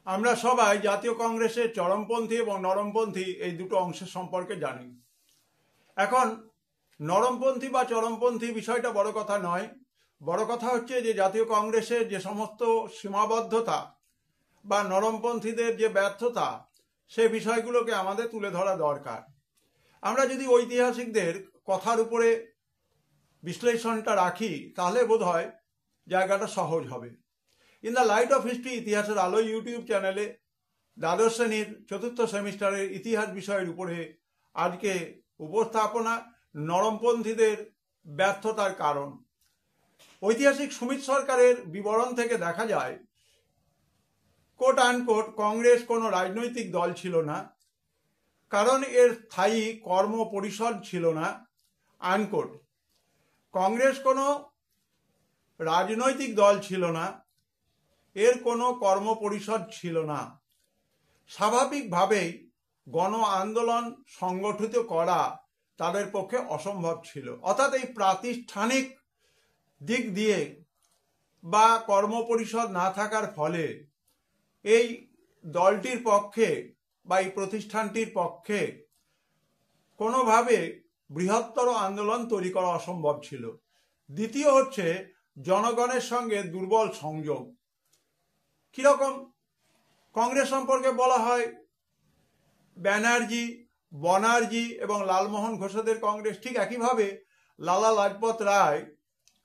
আমরা সবাই জাতীয় কংগ্রেসের চরমপন্থী এবং নরমপন্থী এই দুটো অংশের সম্পর্কে জানি। এখন নরমপন্থী বা চরমপন্থী বিষয়টা বড় কথা নয়, বড় কথা হচ্ছে যে জাতীয় কংগ্রেসের যে সমস্ত সীমাবদ্ধতা বা নরমপন্থীদের যে ব্যর্থতা, সে বিষয়গুলোকে আমাদের তুলে ধরা দরকার। আমরা যদি ঐতিহাসিকদের কথার উপরে বিশ্লেষণটা রাখি তাহলে বোধহয় জায়গাটা সহজ হবে। In the light off history ইতিহাসের আলো ইউটিউব চ্যানেলে দ্বাদশ শ্রেণীর চতুর্থ সেমিস্টারের ইতিহাস বিষয়ের উপরে আজকে উপস্থাপনা নরমপন্থীদের ব্যর্থতার কারণ। ঐতিহাসিক সুমিত সরকারের বিবরণ থেকে দেখা যায় কোট আনকোট কংগ্রেস কোনো রাজনৈতিক দল ছিল না, কারণ এর স্থায়ী কর্ম পরিষদ ছিল না। আনকোট। কংগ্রেস কোনো রাজনৈতিক দল ছিল না, এর কোনো কর্ম পরিষদ ছিল না। স্বাভাবিকভাবেই গণ আন্দোলন সংগঠিত করা তাদের পক্ষে অসম্ভব ছিল। অর্থাৎ এই প্রাতিষ্ঠানিক দিক দিয়ে বা কর্ম পরিষদ না থাকার ফলে এই দলটির পক্ষে বা এই প্রতিষ্ঠানটির পক্ষে কোনোভাবে বৃহত্তর আন্দোলন তৈরি করা অসম্ভব ছিল। দ্বিতীয় হচ্ছে জনগণের সঙ্গে দুর্বল সংযোগ। কিরকম? কংগ্রেস সম্পর্কে বলা হয় ব্যানার্জি, বনার্জি এবং লালমোহন ঘোষদের কংগ্রেস। ঠিক একইভাবে লালা লাজপত রায়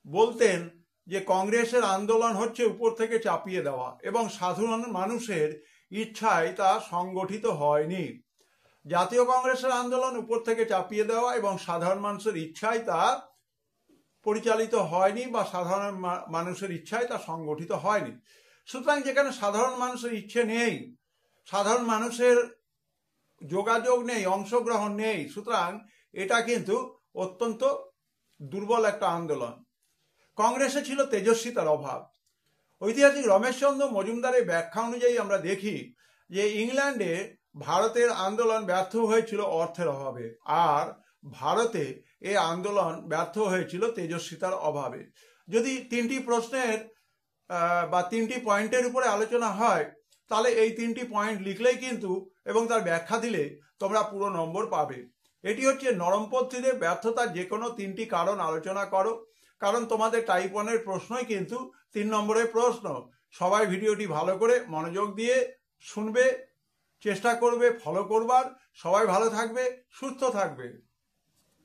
বলতেন যে কংগ্রেসের আন্দোলন হচ্ছে উপর থেকে চাপিয়ে দেওয়া এবং সাধারণ মানুষের ইচ্ছায় তা সংগঠিত হয়নি। জাতীয় কংগ্রেসের আন্দোলন উপর থেকে চাপিয়ে দেওয়া এবং সাধারণ মানুষের ইচ্ছায় তা পরিচালিত হয়নি বা সাধারণ মানুষের ইচ্ছায় তা সংগঠিত হয়নি। সুতরাং যেখানে সাধারণ মানুষের ইচ্ছে নেই, সাধারণ মানুষের যোগাযোগ নেই, অংশগ্রহণ নেই, সুতরাং এটা কিন্তু অত্যন্ত দুর্বল একটা আন্দোলন। কংগ্রেসে ছিল তেজস্বিতার অভাব। ঐতিহাসিক রমেশচন্দ্র মজুমদারের ব্যাখ্যা অনুযায়ী আমরা দেখি যে ইংল্যান্ডে ভারতের আন্দোলন ব্যর্থ হয়েছিল অর্থের অভাবে, আর ভারতে এই আন্দোলন ব্যর্থ হয়েছিল তেজস্বিতার অভাবে। যদি তিনটি প্রশ্নের বা তিনটি পয়েন্টের উপরে আলোচনা হয় তাহলে এই তিনটি পয়েন্ট লিখলেই কিন্তু এবং তার ব্যাখ্যা দিলে তোমরা পুরো নম্বর পাবে। এটি হচ্ছে নরমপন্থীদের ব্যর্থতার যে কোনো তিনটি কারণ আলোচনা করো, কারণ তোমাদের টাইপ 1-এর প্রশ্নই কিন্তু 3 নম্বরের প্রশ্ন। সবাই ভিডিওটি ভালো করে মনোযোগ দিয়ে শুনবে, চেষ্টা করবে ফলো করবার। সবাই ভালো থাকবে, সুস্থ থাকবে।